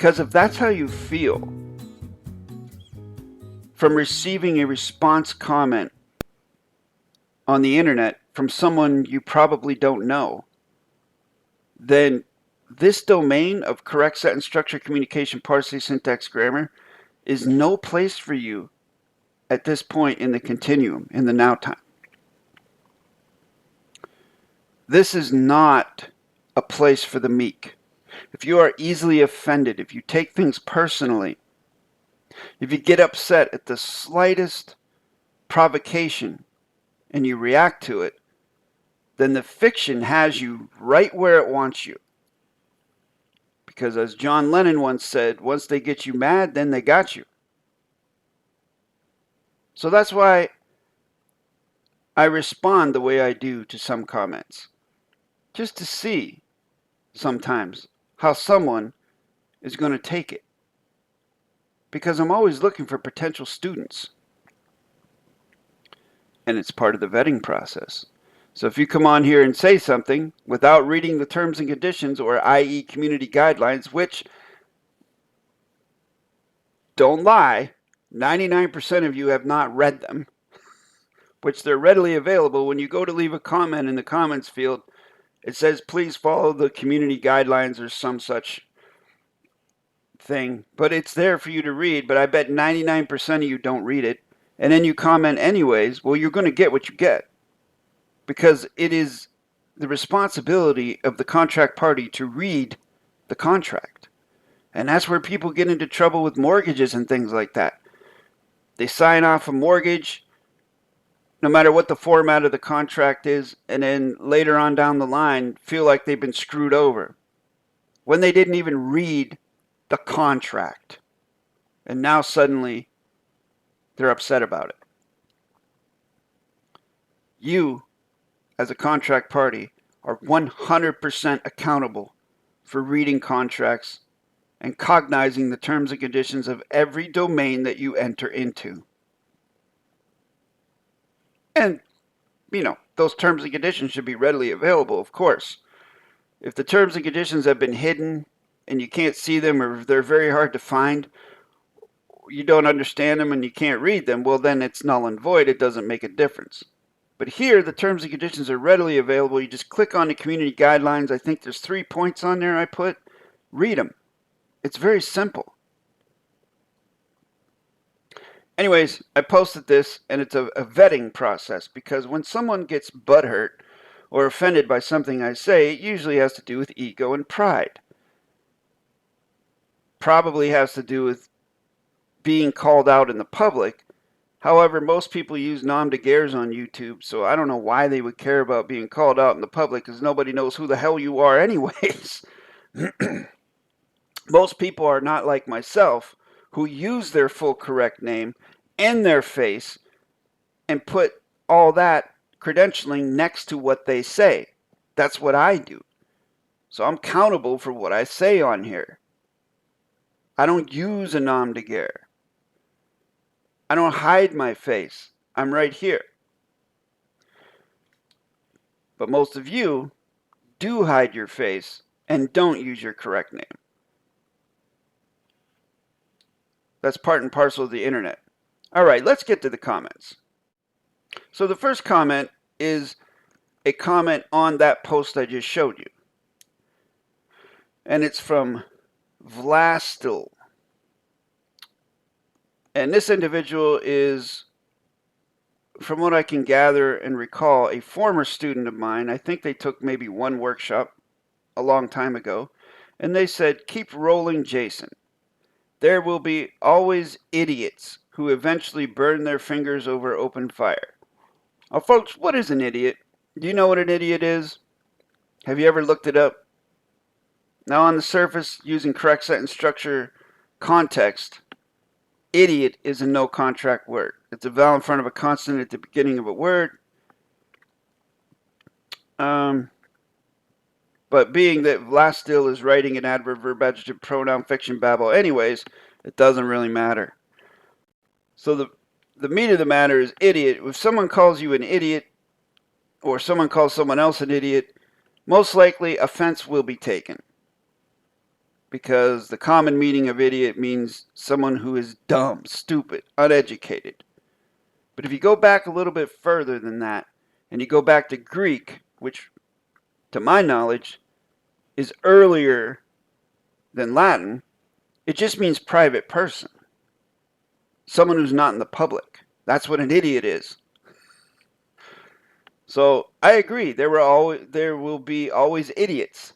Because if that's how you feel from receiving a response comment on the internet from someone you probably don't know, then this domain of correct sentence structure, communication, parsing, syntax, grammar is no place for you at this point in the continuum, in the now time. This is not a place for the meek. If you are easily offended, if you take things personally, if you get upset at the slightest provocation and you react to it, then the fiction has you right where it wants you. Because as John Lennon once said, once they get you mad, then they got you. So that's why I respond the way I do to some comments. Just to see sometimes how someone is going to take it. Because I'm always looking for potential students. And it's part of the vetting process. So if you come on here and say something without reading the terms and conditions, or i.e. community guidelines, which, don't lie, 99% of you have not read them, which they're readily available. When you go to leave a comment in the comments field, it says, please follow the community guidelines or some such thing. But it's there for you to read, but I bet 99% of you don't read it. And then you comment anyways. Well, you're going to get what you get. Because it is the responsibility of the contract party to read the contract. And that's where people get into trouble with mortgages and things like that. They sign off a mortgage, no matter what the format of the contract is, and then later on down the line feel like they've been screwed over when they didn't even read the contract. And now suddenly they're upset about it. You, as a contract party, are 100% accountable for reading contracts and cognizing the terms and conditions of every domain that you enter into. And, you know, those terms and conditions should be readily available, of course. If the terms and conditions have been hidden and you can't see them, or they're very hard to find, you don't understand them and you can't read them, well then it's null and void. It doesn't make a difference. But here, the terms and conditions are readily available. You just click on the community guidelines. I think there's 3 points on there I put. Read them. It's very simple. Anyways, I posted this, and it's a vetting process, because when someone gets butthurt or offended by something I say, it usually has to do with ego and pride. Probably has to do with being called out in the public. However, most people use nom de guerres on YouTube, so I don't know why they would care about being called out in the public, because nobody knows who the hell you are anyways. Most people are not like myself, who use their full correct name and their face and put all that credentialing next to what they say. That's what I do. So I'm accountable for what I say on here. I don't use a nom de guerre. I don't hide my face. I'm right here. But most of you do hide your face and don't use your correct name. That's part and parcel of the internet. All right, let's get to the comments. So the first comment is a comment on that post I just showed you. And it's from Vlastil. And this individual is, from what I can gather and recall, a former student of mine. I think they took maybe one workshop a long time ago. And they said, keep rolling, Jason. There will be always idiots who eventually burn their fingers over open fire. Now, folks, what is an idiot? Do you know what an idiot is? Have you ever looked it up? Now, on the surface, using correct sentence structure context, idiot is a no contract word. It's a vowel in front of a consonant at the beginning of a word. But being that Vlastil is writing an adverb, verb, adjective, pronoun, fiction, babble anyways, it doesn't really matter. So the meat of the matter is idiot. If someone calls you an idiot, or someone calls someone else an idiot, most likely offense will be taken. because the common meaning of idiot means someone who is dumb, stupid, uneducated. But if you go back a little bit further than that, and you go back to Greek, which, to my knowledge, is earlier than Latin, it just means private person. Someone who's not in the public. That's what an idiot is. So I agree, there will be always idiots.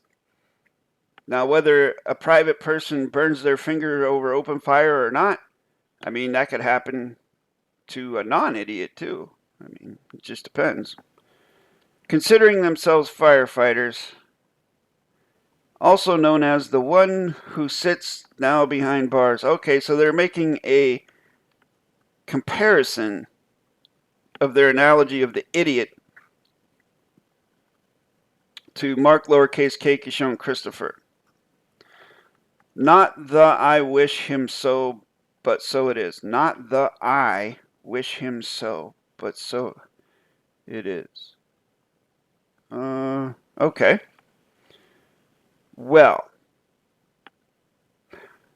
Now, whether a private person burns their finger over open fire or not, I mean, that could happen to a non-idiot too. I mean, it just depends. Considering themselves firefighters, also known as the one who sits now behind bars. Okay, so they're making a comparison of their analogy of the idiot to Mark lowercase k Kishon Christopher. Not the I wish him so, but so it is. Not the I wish him so, but so it is. Okay. Well,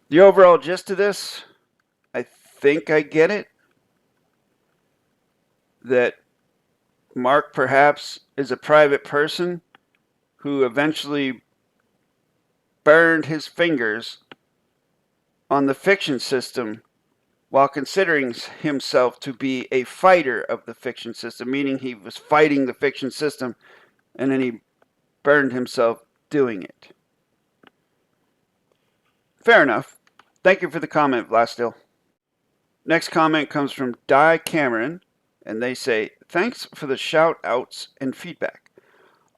the overall gist of this, I think I get it. That Mark perhaps is a private person who eventually burned his fingers on the fiction system while considering himself to be a fighter of the fiction system, meaning he was fighting the fiction system and then he burned himself doing it. Fair enough. Thank you for the comment, Vlastil. Next comment comes from Di Cameron, and they say, thanks for the shout outs and feedback.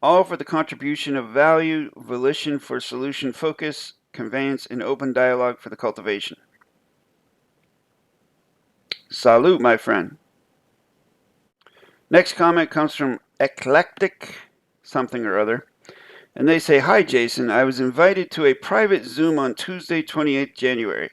All for the contribution of value, volition for solution focus, conveyance, and open dialogue for the cultivation. Salute, my friend. Next comment comes from Eclectic something or other. And they say, hi Jason, I was invited to a private Zoom on Tuesday, 28th January.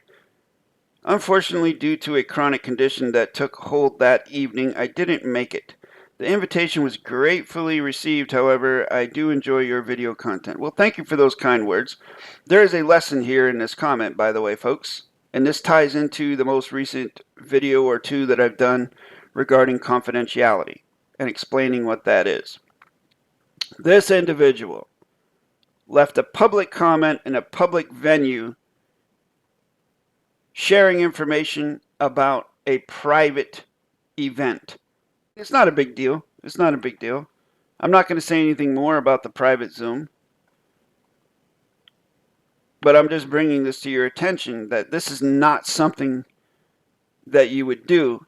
Unfortunately, due to a chronic condition that took hold that evening, I didn't make it. The invitation was gratefully received, however, I do enjoy your video content. Well, thank you for those kind words. There is a lesson here in this comment, by the way, folks. And this ties into the most recent video or two that I've done regarding confidentiality and explaining what that is. This individual left a public comment in a public venue sharing information about a private event. It's not a big deal. It's not a big deal. I'm not going to say anything more about the private Zoom. But I'm just bringing this to your attention that this is not something that you would do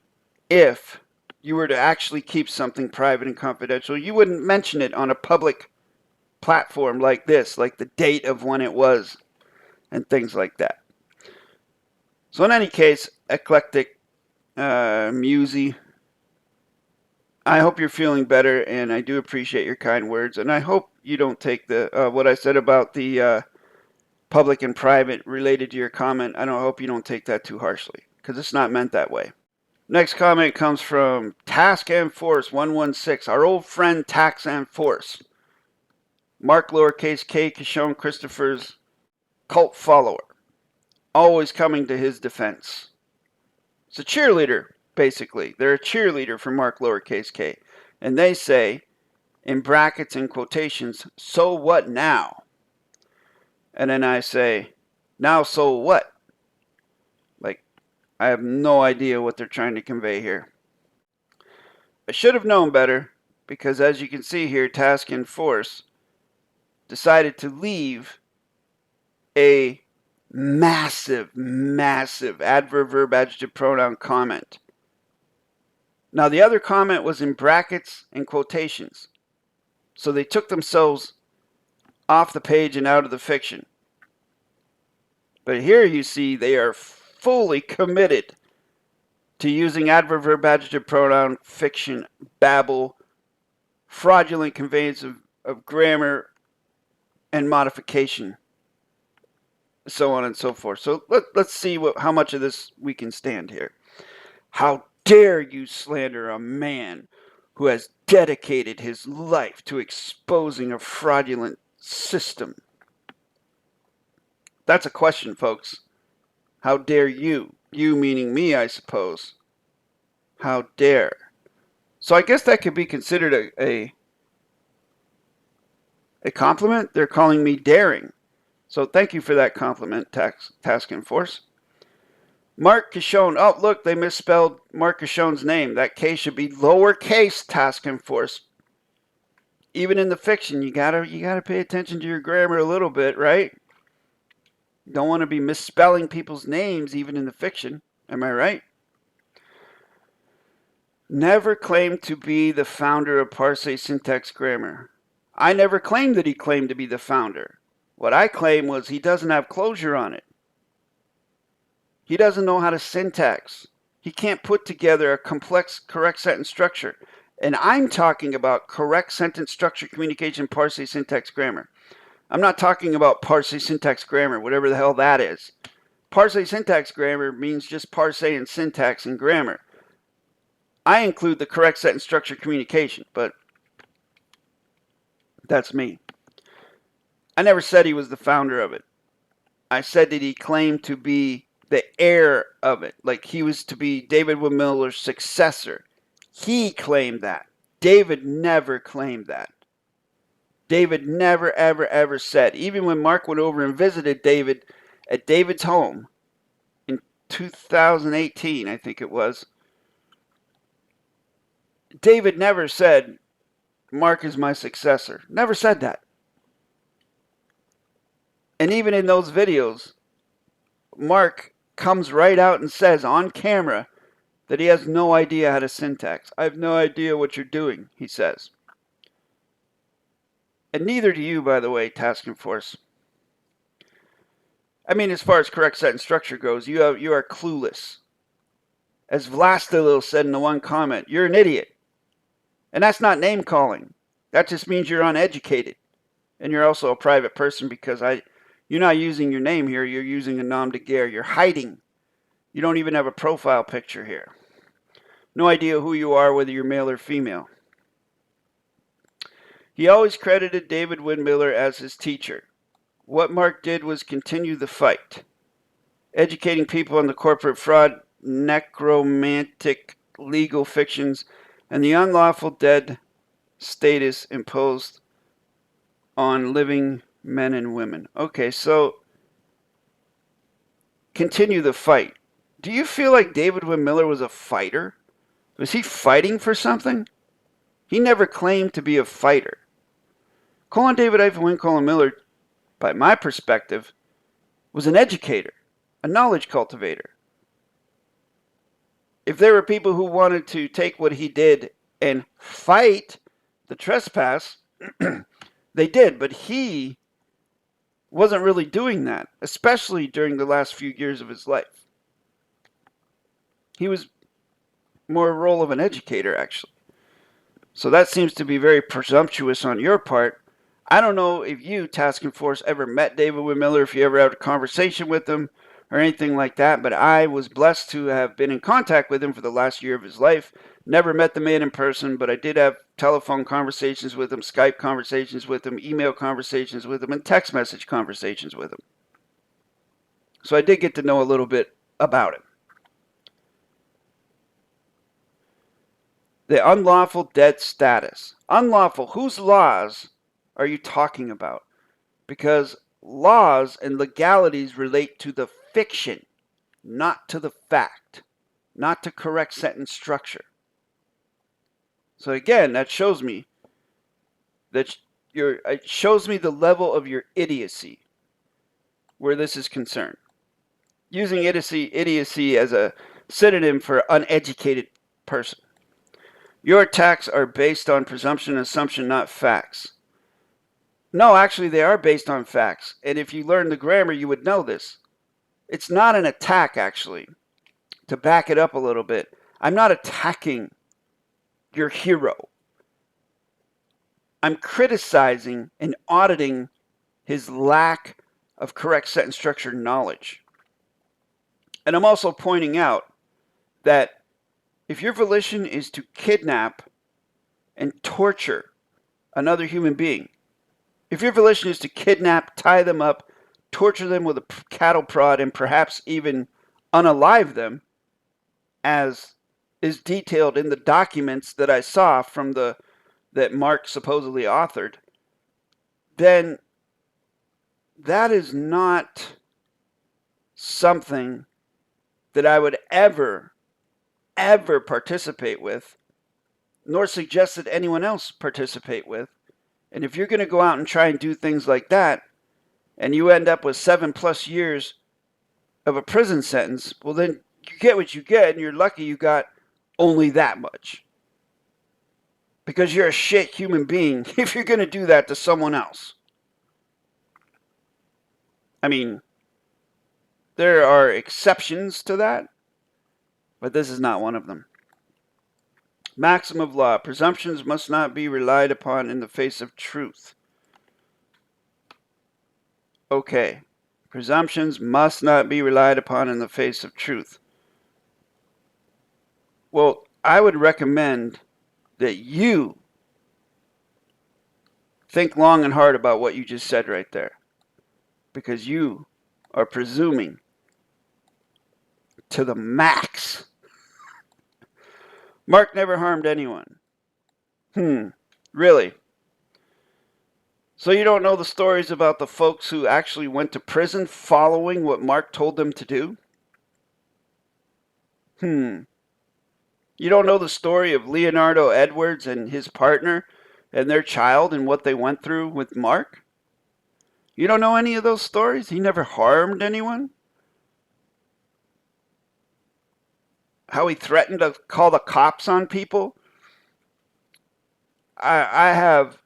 if you were to actually keep something private and confidential. You wouldn't mention it on a public platform like this, like the date of when it was and things like that. So in any case, Eclectic Musey, I hope you're feeling better, and I do appreciate your kind words, and I hope you don't take the what I said about the public and private related to your comment. I hope you don't take that too harshly, because it's not meant that way. Next comment comes from Task and Force 116, our old friend Tax and Force. Mark lowercase k Kishon Christopher's cult follower, always coming to his defense. It's a cheerleader, basically. They're a cheerleader for Mark lowercase k. And they say, in brackets and quotations, so what now? And then I say, now so what? Like, I have no idea what they're trying to convey here. I should have known better, because as you can see here, Task and Force decided to leave a massive adverb, verb, adjective, pronoun comment. Now the other comment was in brackets and quotations. So they took themselves off the page and out of the fiction. But here you see they are fully committed to using adverb, verb, adjective, pronoun, fiction, babble, fraudulent conveyance of grammar and modification, so on and so forth. So let's see how much of this we can stand here. How dare you slander a man who has dedicated his life to exposing a fraudulent system? That's a question, folks. How dare you? You meaning me, I suppose. How dare. So I guess that could be considered a compliment. They're calling me daring. So thank you for that compliment, Task Force. Mark Cashone. Oh, look, they misspelled Mark Cashone's name. That K should be lowercase, Task Force. Even in the fiction, you gotta pay attention to your grammar a little bit, right? You don't want to be misspelling people's names, even in the fiction. Am I right? Never claimed to be the founder of PARSE syntax grammar. I never claimed that he claimed to be the founder. What I claim was he doesn't have closure on it. He doesn't know how to syntax. He can't put together a complex correct sentence structure. And I'm talking about correct sentence structure, communication, PARSE syntax grammar. I'm not talking about PARSE syntax grammar, whatever the hell that is. PARSE syntax grammar means just parse and syntax and grammar. I include the correct sentence structure communication, but that's me. I never said he was the founder of it. I said that he claimed to be the heir of it, like he was to be David-WYNN Miller's successor. He claimed that. David never claimed that. David never, ever, ever said. Even when Mark went over and visited David at David's home in 2018, I think it was, David never said, Mark is my successor. Never said that. And even in those videos, Mark comes right out and says on camera that he has no idea how to syntax. I have no idea what you're doing, he says. And neither do you, by the way, Task Force. I mean, as far as correct sentence structure goes, you are clueless. As Vlastilil said in the one comment, you're an idiot. And that's not name calling. That just means you're uneducated. And you're also a private person because you're not using your name here. You're using a nom de guerre. You're hiding. You don't even have a profile picture here. No idea who you are, whether you're male or female. He always credited David-WYNN Miller as his teacher. What Mark did was continue the fight, educating people on the corporate fraud, necromantic legal fictions, and the unlawful dead status imposed on living men and women. Okay, so continue the fight. Do you feel like David-WYNN Miller was a fighter? Was he fighting for something? He never claimed to be a fighter. David-WYNN Miller, by my perspective, was an educator, a knowledge cultivator. If there were people who wanted to take what he did and fight the trespass, they did, but he wasn't really doing that, especially during the last few years of his life. He was more a role of an educator, actually. So that seems to be very presumptuous on your part. I don't know if you, Task Force, ever met David-WYNN Miller, if you ever had a conversation with him or anything like that, but I was blessed to have been in contact with him for the last year of his life. Never met the man in person, but I did have telephone conversations with him, Skype conversations with him, email conversations with him, and text message conversations with him. So I did get to know a little bit about him. The unlawful dead status. Unlawful. Whose laws are you talking about? Because laws and legalities relate to the fiction, not to the fact, not to correct sentence structure. So again, that shows me that it shows me the level of your idiocy where this is concerned. Using idiocy as a synonym for uneducated person. Your attacks are based on presumption and assumption, not facts. No, actually, they are based on facts. And if you learn the grammar, you would know this. It's not an attack, actually. To back it up a little bit, I'm not attacking your hero. I'm criticizing and auditing his lack of correct sentence structure knowledge. And I'm also pointing out that if your volition is to kidnap and torture another human being, if your volition is to kidnap, tie them up, torture them with a cattle prod, and perhaps even unalive them, as is detailed in the documents that I saw from that Mark supposedly authored, then that is not something that I would ever participate with, nor suggest that anyone else participate with. And if you're going to go out and try and do things like that, and you end up with 7+ years of a prison sentence, well, then you get what you get, and you're lucky you got only that much. Because you're a shit human being if you're going to do that to someone else. I mean, there are exceptions to that, but this is not one of them. Maxim of law. Presumptions must not be relied upon in the face of truth. Okay. Presumptions must not be relied upon in the face of truth. Well, I would recommend that you think long and hard about what you just said right there. Because you are presuming to the max. Mark never harmed anyone. Really? So you don't know the stories about the folks who actually went to prison following what Mark told them to do? You don't know the story of Leonardo Edwards and his partner and their child and what they went through with Mark? You don't know any of those stories? He never harmed anyone? How he threatened to call the cops on people? I have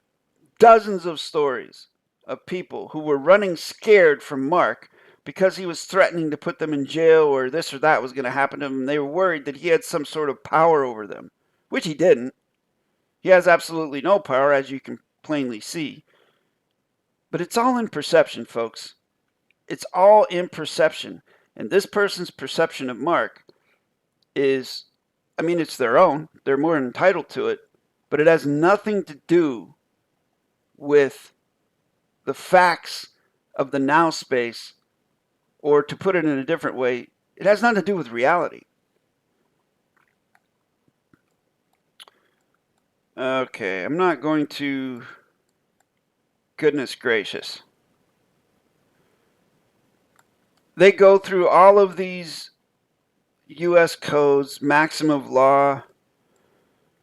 dozens of stories of people who were running scared from Mark because he was threatening to put them in jail, or this or that was going to happen to them. They were worried that he had some sort of power over them, which he didn't. He has absolutely no power, as you can plainly see. But it's all in perception, folks. It's all in perception. And this person's perception of Mark is, I mean, it's their own. They're more entitled to it. But it has nothing to do with the facts of the now space, or to put it in a different way, it has nothing to do with reality. Okay, I'm not going to... Goodness gracious. They go through all of these U.S. codes, maxim of law.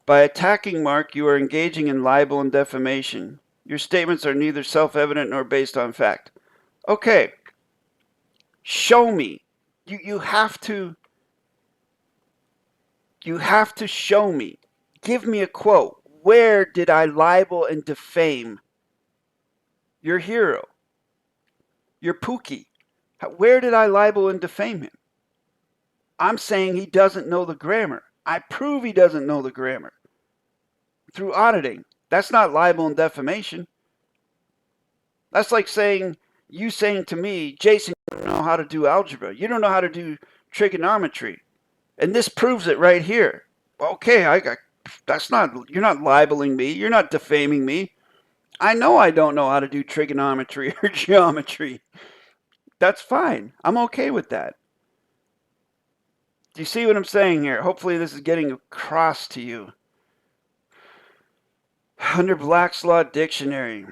By attacking Mark, you are engaging in libel and defamation. Your statements are neither self-evident nor based on fact. Okay. Show me. You have to show me. Give me a quote. Where did I libel and defame your hero, your Pookie? Where did I libel and defame him? I'm saying he doesn't know the grammar. I prove he doesn't know the grammar through auditing. That's not libel and defamation. That's like you saying to me, Jason, you don't know how to do algebra. You don't know how to do trigonometry. And this proves it right here. Okay, you're not libeling me. You're not defaming me. I know I don't know how to do trigonometry or geometry. That's fine. I'm okay with that. Do you see what I'm saying here? Hopefully this is getting across to you. Under Black's Law Dictionary.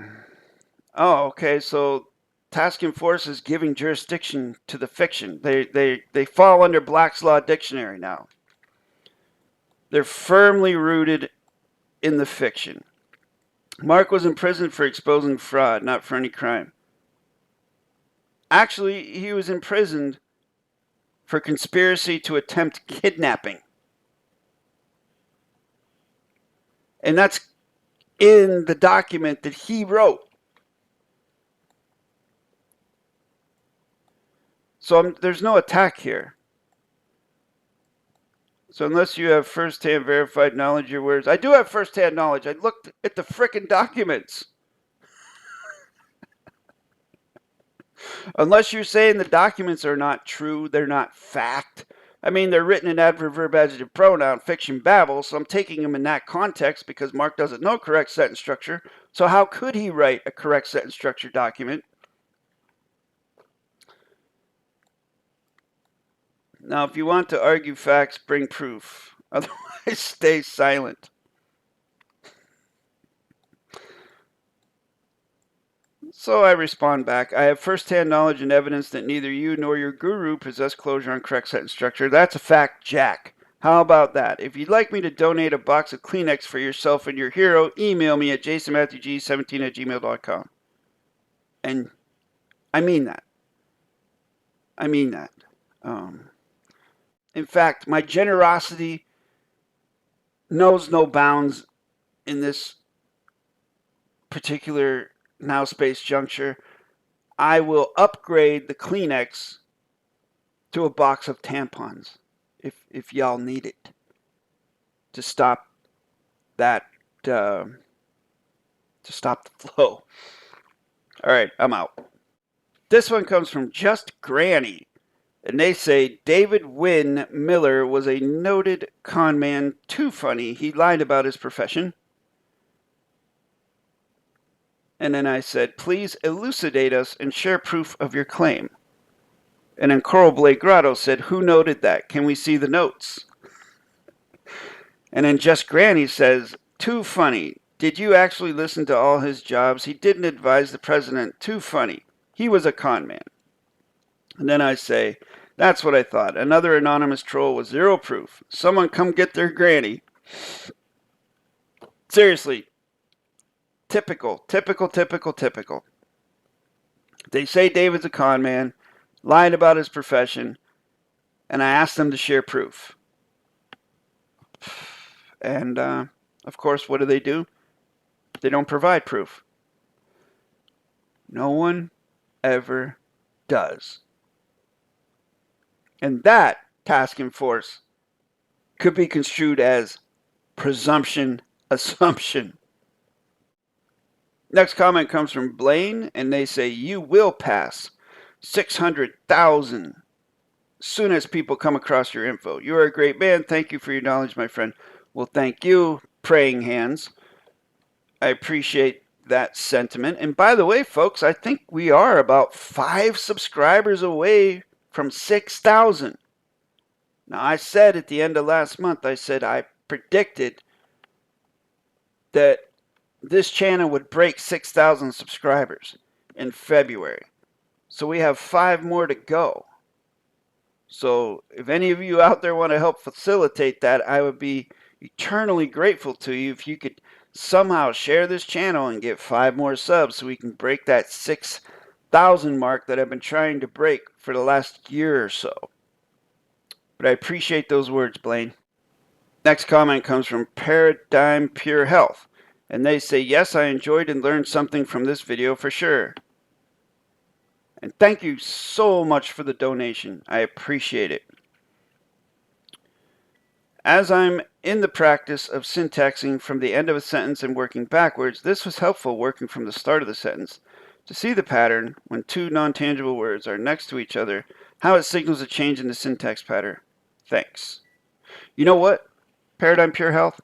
Oh, okay, so task and force is giving jurisdiction to the fiction. They fall under Black's Law Dictionary now. They're firmly rooted in the fiction. Mark was in prison for exposing fraud, not for any crime. Actually, he was imprisoned for conspiracy to attempt kidnapping. And that's in the document that he wrote. So there's no attack here. So unless you have first-hand verified knowledge of your words. I do have first-hand knowledge. I looked at the frickin' documents. Unless you're saying the documents are not true, they're not fact. I mean, they're written in adverb, verb, adjective, pronoun, fiction, babble, so I'm taking them in that context because Mark doesn't know correct sentence structure. So how could he write a correct sentence structure document? Now, if you want to argue facts, bring proof. Otherwise, stay silent. So I respond back, I have first-hand knowledge and evidence that neither you nor your guru possess closure on correct sentence structure. That's a fact, Jack. How about that? If you'd like me to donate a box of Kleenex for yourself and your hero, email me at jasonmatthewg17@gmail.com. And I mean that. I mean that. In fact, my generosity knows no bounds in this particular now space juncture. I will upgrade the Kleenex to a box of tampons if y'all need it to stop that to stop the flow. All right, I'm out. This one comes from Just Granny, and they say David-WYNN Miller was a noted con man, too funny. He lied about his profession. And then I said, please elucidate us and share proof of your claim. And then Coral Blade Grotto said, who noted that? Can we see the notes? And then Just Granny says, too funny. Did you actually listen to all his jobs? He didn't advise the president. Too funny. He was a con man. And then I say, that's what I thought. Another anonymous troll with zero proof. Someone come get their granny. Seriously. Typical. They say David's a con man, lied about his profession, and I asked them to share proof. And, of course, what do? They don't provide proof. No one ever does. And that task in force could be construed as presumption, assumption. Next comment comes from Blaine, and they say, you will pass 600,000 soon as people come across your info. You are a great man. Thank you for your knowledge, my friend. Well, thank you, praying hands. I appreciate that sentiment. And by the way, folks, I think we are about 5 subscribers away from 6,000. Now, I said at the end of last month, I said I predicted that this channel would break 6,000 subscribers in February. So we have 5 more to go. So if any of you out there want to help facilitate that, I would be eternally grateful to you if you could somehow share this channel and get 5 more subs so we can break that 6,000 mark that I've been trying to break for the last year or so. But I appreciate those words, Blaine. Next comment comes from Paradigm Pure Health. And they say, yes, I enjoyed and learned something from this video for sure. And thank you so much for the donation. I appreciate it. As I'm in the practice of syntaxing from the end of a sentence and working backwards, this was helpful working from the start of the sentence to see the pattern when 2 non-tangible words are next to each other, how it signals a change in the syntax pattern. Thanks. You know what? Paradigm Pure Health?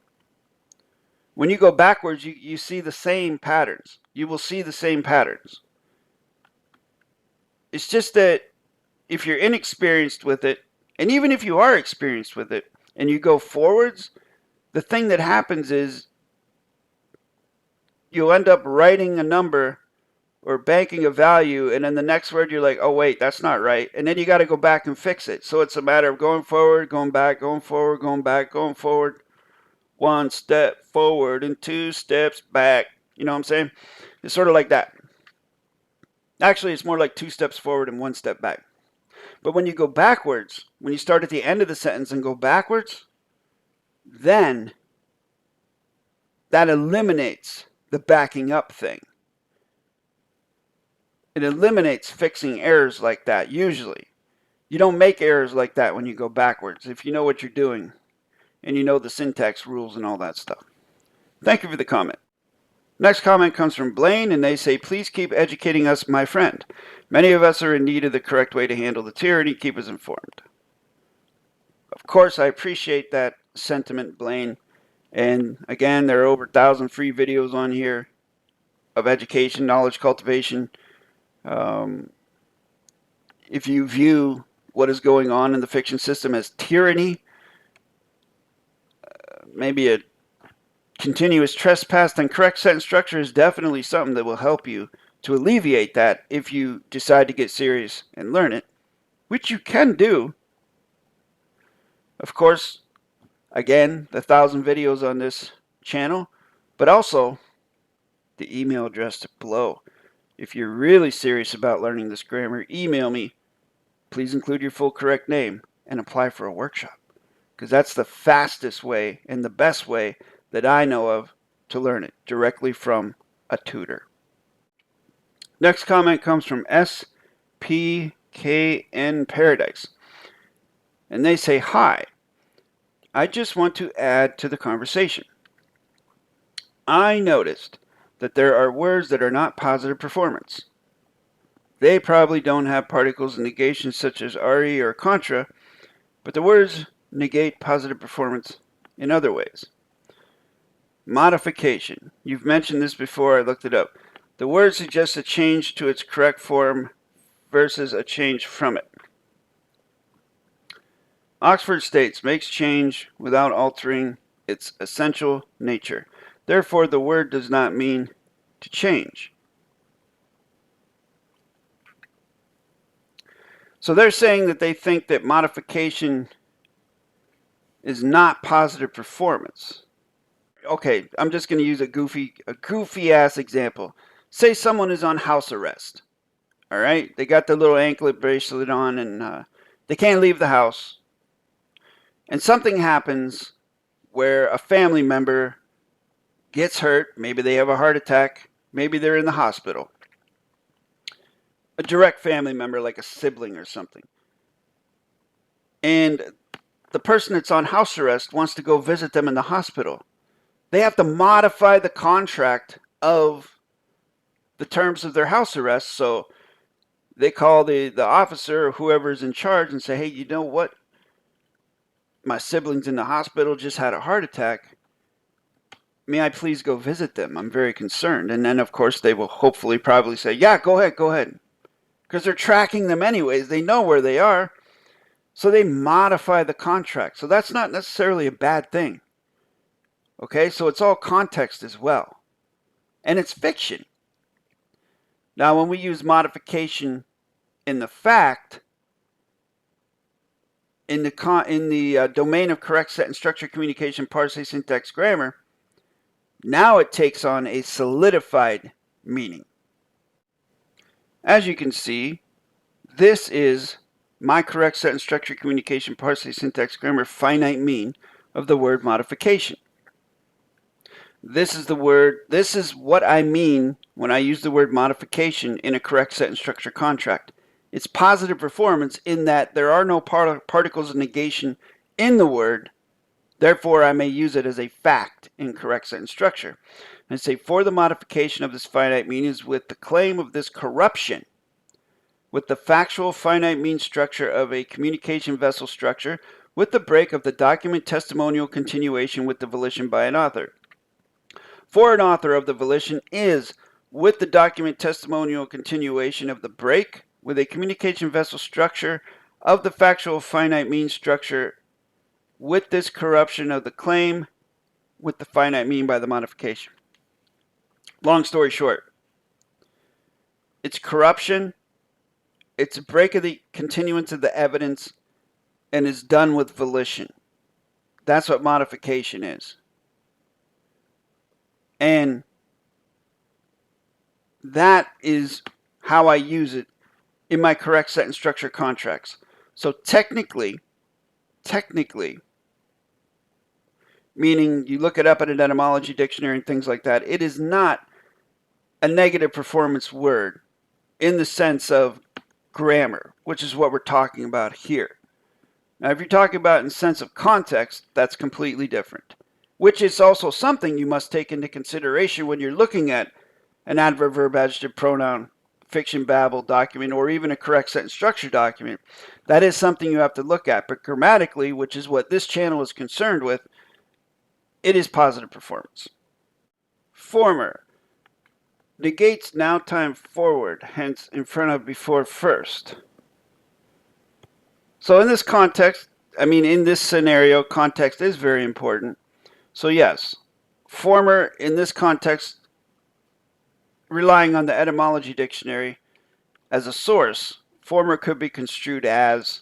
When you go backwards, you see the same patterns. You will see the same patterns. It's just that if you're inexperienced with it, and even if you are experienced with it, and you go forwards, the thing that happens is you'll end up writing a number or banking a value, and then the next word you're like, oh wait, that's not right. And then you got to go back and fix it. So it's a matter of going forward, going back, going forward, going back, going forward. 1 step forward and 2 steps back. You know what I'm saying? It's sort of like that. Actually, it's more like 2 steps forward and 1 step back. But when you go backwards, when you start at the end of the sentence and go backwards, then that eliminates the backing up thing. It eliminates fixing errors like that, usually. You don't make errors like that when you go backwards, if you know what you're doing. And you know the syntax rules and all that stuff. Thank you for the comment. Next comment comes from Blaine, and they say, please keep educating us, my friend. Many of us are in need of the correct way to handle the tyranny. Keep us informed. Of course, I appreciate that sentiment, Blaine. And again, there are over 1,000 free videos on here of education, knowledge cultivation. If you view what is going on in the fiction system as tyranny, maybe a continuous trespass, then correct sentence structure is definitely something that will help you to alleviate that if you decide to get serious and learn it, which you can do. Of course, again, the 1,000 videos on this channel, but also the email address below. If you're really serious about learning this grammar, email me. Please include your full correct name and apply for a workshop, because that's the fastest way and the best way that I know of to learn it directly from a tutor. Next comment comes from SPKN Paradise. And they say, "Hi, I just want to add to the conversation. I noticed that there are words that are not positive performance. They probably don't have particles of negation such as re or contra, but the words negate positive performance in other ways. Modification. You've mentioned this before, I looked it up. The word suggests a change to its correct form versus a change from it. Oxford states, makes change without altering its essential nature. Therefore, the word does not mean to change." So they're saying that they think that modification is not positive performance. Okay, I'm just going to use a goofy ass example. Say someone is on house arrest. All right, they got their little anklet bracelet on and they can't leave the house. And something happens where a family member gets hurt. Maybe they have a heart attack. Maybe they're in the hospital. A direct family member, like a sibling or something. And the person that's on house arrest wants to go visit them in the hospital. They have to modify the contract of the terms of their house arrest. So they call the officer or whoever's in charge and say, "Hey, you know what? My sibling's in the hospital, just had a heart attack. May I please go visit them? I'm very concerned." And then, of course, they will hopefully probably say, "Yeah, go ahead. Because they're tracking them anyways. They know where they are. So they modify the contract. So that's not necessarily a bad thing. Okay, so it's all context as well. And it's fiction. Now, when we use modification in the fact, in the domain of correct sentence structure, communication, parse, syntax, grammar, now it takes on a solidified meaning. As you can see, this is my correct sentence structure, communication, parse, syntax, grammar, finite mean of the word modification. This is what I mean when I use the word modification in a correct sentence structure contract. It's positive performance in that there are no particles of negation in the word. Therefore, I may use it as a fact in correct sentence structure. And say, for the modification of this finite mean is with the claim of this corruption with the factual finite mean structure of a communication vessel structure with the break of the document testimonial continuation with the volition by an author. For an author of the volition is with the document testimonial continuation of the break with a communication vessel structure of the factual finite mean structure with this corruption of the claim with the finite mean by the modification. Long story short, it's corruption, it's a break of the continuance of the evidence, and is done with volition. That's what modification is. And that is how I use it in my correct sentence structure contracts. So technically, meaning you look it up in an etymology dictionary and things like that, it is not a negative performance word in the sense of grammar, which is what we're talking about here. Now, if you're talking about in the sense of context, that's completely different, which is also something you must take into consideration when you're looking at an adverb, verb, adjective, pronoun, fiction, babble document, or even a correct sentence structure document. That is something you have to look at. But grammatically, which is what this channel is concerned with, it is positive performance. Former negates now time forward, hence in front of before first. So in this context, I mean, in this scenario, context is very important. So yes, former in this context, relying on the etymology dictionary as a source, former could be construed as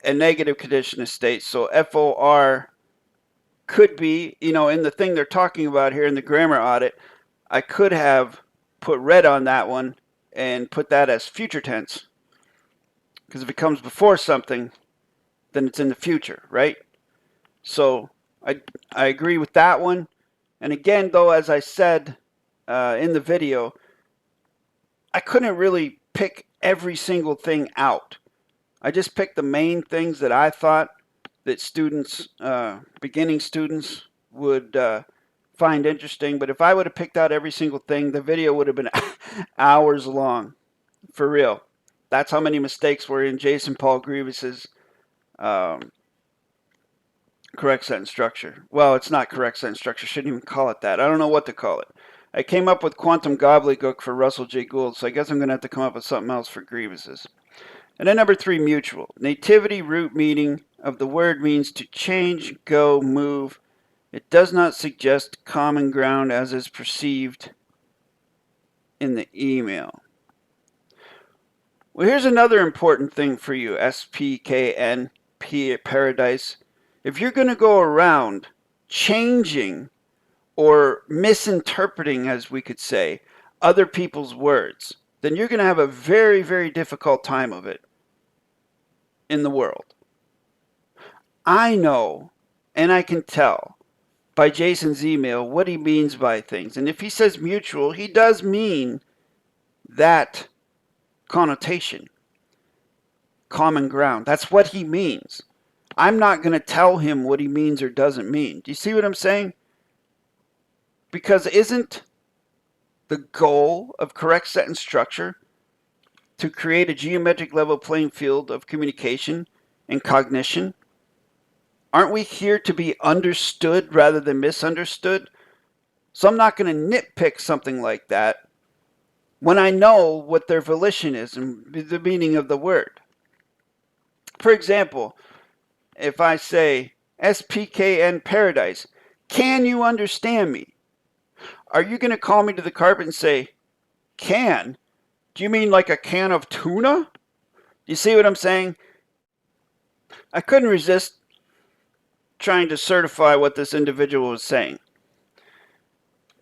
a negative conditional state. So FOR could be, you know, in the thing they're talking about here in the grammar audit, I could have put red on that one and put that as future tense. Because if it comes before something, then it's in the future, right? So I agree with that one. And again, though, as I said in the video, I couldn't really pick every single thing out. I just picked the main things that I thought that students, beginning students, would find interesting. But if I would have picked out every single thing, the video would have been hours long, for real. That's how many mistakes were in Jason Paul Grievous's correct sentence structure. Well, it's not correct sentence structure. Shouldn't even call it that. I don't know what to call it. I came up with quantum gobbledygook for Russell J. Gould, so I guess I'm going to have to come up with something else for Grievous's. And then number 3, mutual. Nativity root meaning of the word means to change, go, move. It does not suggest common ground as is perceived in the email. Well, here's another important thing for you, SPKN, paradise. If you're going to go around changing or misinterpreting, as we could say, other people's words, then you're going to have a very, very difficult time of it in the world. I know, and I can tell by Jason's email what he means by things. And if he says mutual, he does mean that connotation, common ground. That's what he means. I'm not going to tell him what he means or doesn't mean. Do you see what I'm saying? Because isn't the goal of correct sentence structure to create a geometric level playing field of communication and cognition? Aren't we here to be understood rather than misunderstood? So I'm not going to nitpick something like that when I know what their volition is and the meaning of the word. For example, if I say SPKN paradise, can you understand me? Are you going to call me to the carpet and say, can? Do you mean like a can of tuna? You see what I'm saying? I couldn't resist trying to certify what this individual was saying.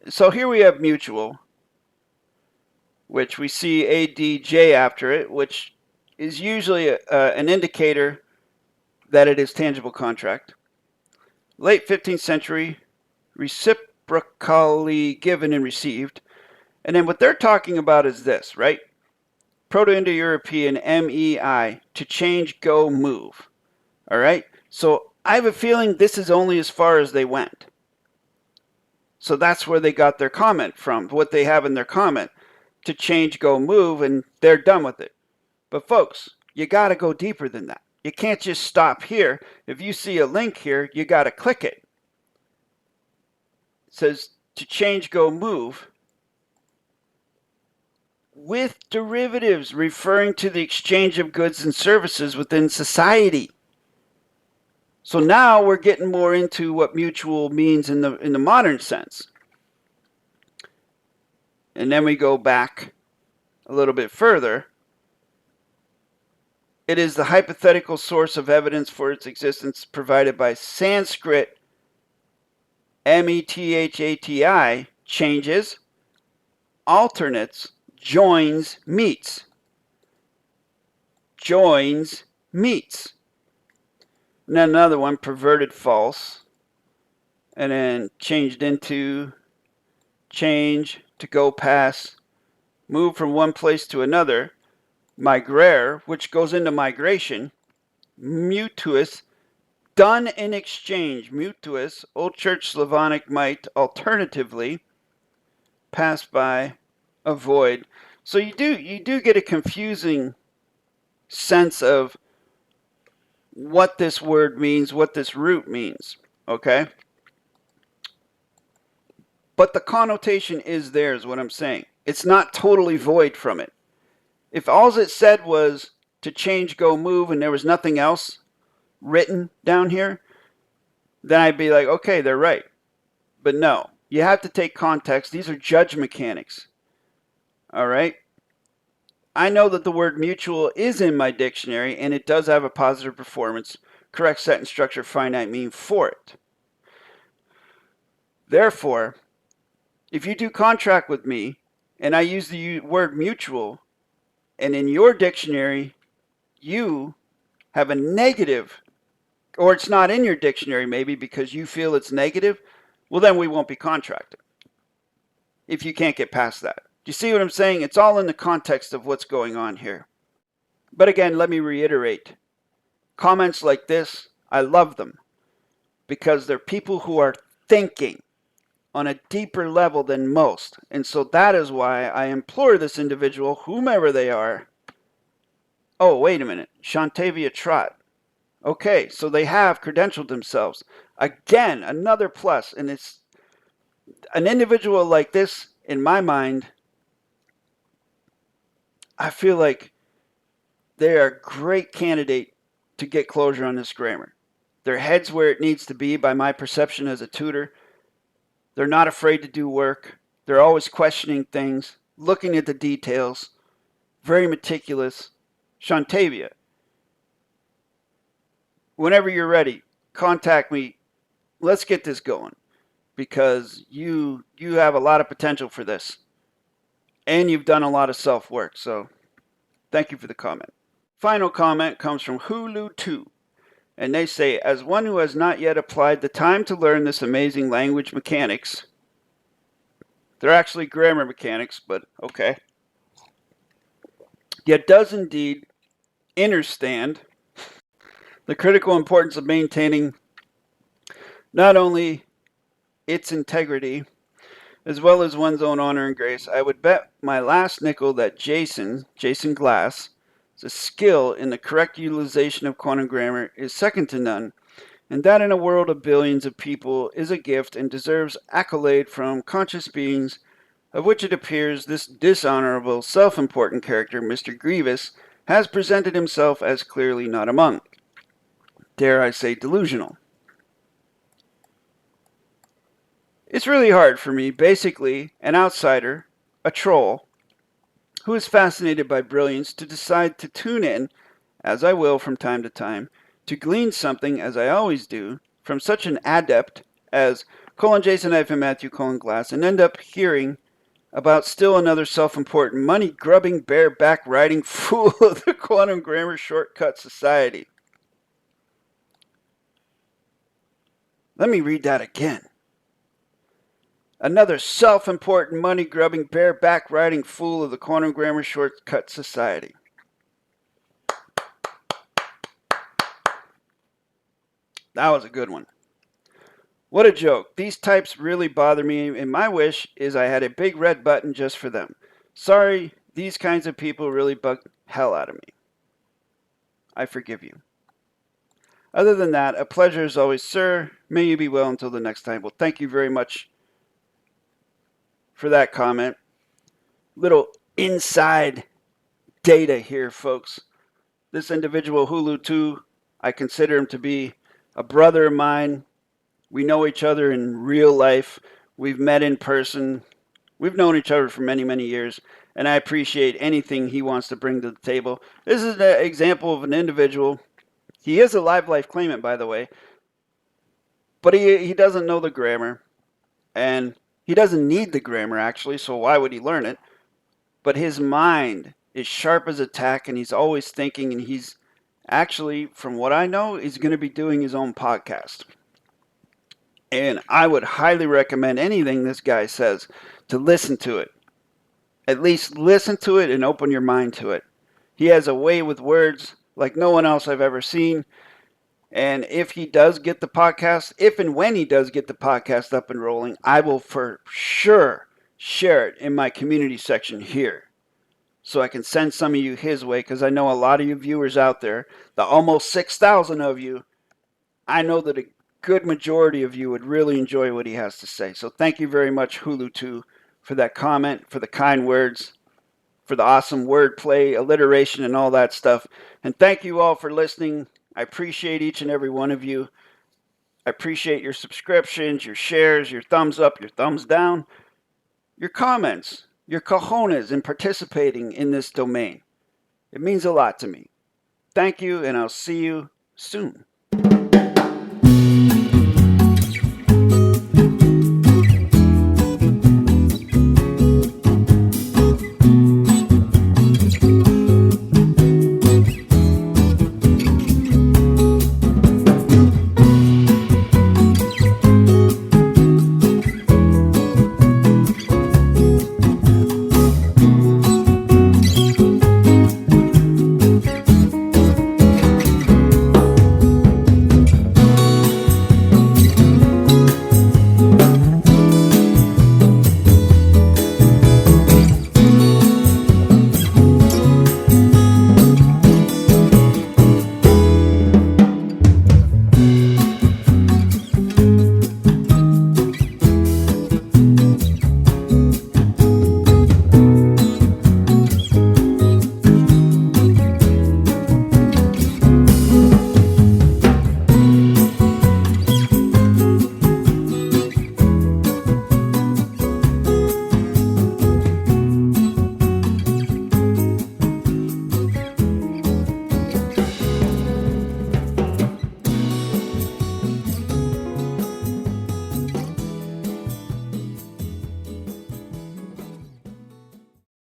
So here we have mutual, which we see ADJ after it, which is usually an indicator that it is tangible contract. Late 15th century, reciprocally given and received. And then what they're talking about is this, right? Proto-Indo-European MEI, to change, go, move. All right? So I have a feeling this is only as far as they went. So that's where they got their comment from, what they have in their comment. To change, go, move, and they're done with it. But folks, you got to go deeper than that. You can't just stop here. If you see a link here, you got to click it. It says to change, go, move with derivatives referring to the exchange of goods and services within society. So now we're getting more into what mutual means in the modern sense. And then we go back a little bit further. It is the hypothetical source of evidence for its existence provided by Sanskrit METHATI, changes, alternates, joins, meets. Joins, meets. And then another one, perverted false. And then changed into, change, to go past, move from one place to another. Migrare, which goes into migration. Mutuous, done in exchange. Mutuous, Old Church Slavonic might, alternatively, pass by, avoid. So you do get a confusing sense of what this word means, what this root means, okay? But the connotation is there, is what I'm saying. It's not totally void from it. If all it said was to change, go, move, and there was nothing else written down here, then I'd be like, okay, they're right. But no, you have to take context. These are judge mechanics. All right? I know that the word mutual is in my dictionary, and it does have a positive performance, correct sentence structure, finite mean for it. Therefore, if you do contract with me, and I use the word mutual, and in your dictionary, you have a negative, or it's not in your dictionary maybe because you feel it's negative, well then we won't be contracting if you can't get past that. Do you see what I'm saying? It's all in the context of what's going on here. But again, let me reiterate. Comments like this, I love them because they're people who are thinking on a deeper level than most. And so that is why I implore this individual, whomever they are. Oh, wait a minute. Shantavia Trott. Okay, so they have credentialed themselves. Again, another plus. And it's an individual like this, in my mind, I feel like they are a great candidate to get closure on this grammar. Their head's where it needs to be by my perception as a tutor. They're not afraid to do work. They're always questioning things, looking at the details, very meticulous. Shantavia, whenever you're ready, contact me. Let's get this going because you have a lot of potential for this. And you've done a lot of self-work, so thank you for the comment. Final comment comes from Hulu2, and they say, as one who has not yet applied the time to learn this amazing language mechanics, they're actually grammar mechanics, but okay, yet does indeed understand the critical importance of maintaining not only its integrity, as well as one's own honor and grace, I would bet my last nickel that Jason Glass, a skill in the correct utilization of quantum grammar is second to none, and that in a world of billions of people is a gift and deserves accolade from conscious beings, of which it appears this dishonorable, self-important character, Mr. Grievous, has presented himself as clearly not among. Dare I say delusional. It's really hard for me, basically an outsider, a troll, who is fascinated by brilliance, to decide to tune in, as I will from time to time, to glean something, as I always do, from such an adept as Jason-Matthew Glass, and end up hearing about still another self-important, money-grubbing, bareback-riding fool of the quantum grammar shortcut society. Let me read that again. Another self-important, money-grubbing, bareback-riding fool of the quantum grammar shortcut society. That was a good one. What a joke. These types really bother me, and my wish is I had a big red button just for them. Sorry, these kinds of people really bug hell out of me. I forgive you. Other than that, a pleasure as always, sir. May you be well until the next time. Well, thank you very much for that comment. Little inside data here, folks. This individual, Hulu2, I consider him to be a brother of mine. We know each other in real life. We've met in person. We've known each other for many, many years, and I appreciate anything he wants to bring to the table. This is an example of an individual. He is a live life claimant, by the way, but he doesn't know the grammar, and he doesn't need the grammar, actually, so why would he learn it? But his mind is sharp as a tack, and he's always thinking, and he's actually, from what I know, he's going to be doing his own podcast. And I would highly recommend anything this guy says to listen to it. At least listen to it and open your mind to it. He has a way with words like no one else I've ever seen. And if he does get the podcast, if and when he does get the podcast up and rolling, I will for sure share it in my community section here. So I can send some of you his way, because I know a lot of you viewers out there, the almost 6,000 of you, I know that a good majority of you would really enjoy what he has to say. So thank you very much, Hulu2, for that comment, for the kind words, for the awesome wordplay, alliteration, and all that stuff. And thank you all for listening. I appreciate each and every one of you. I appreciate your subscriptions, your shares, your thumbs up, your thumbs down, your comments, your cojones in participating in this domain. It means a lot to me. Thank you, and I'll see you soon.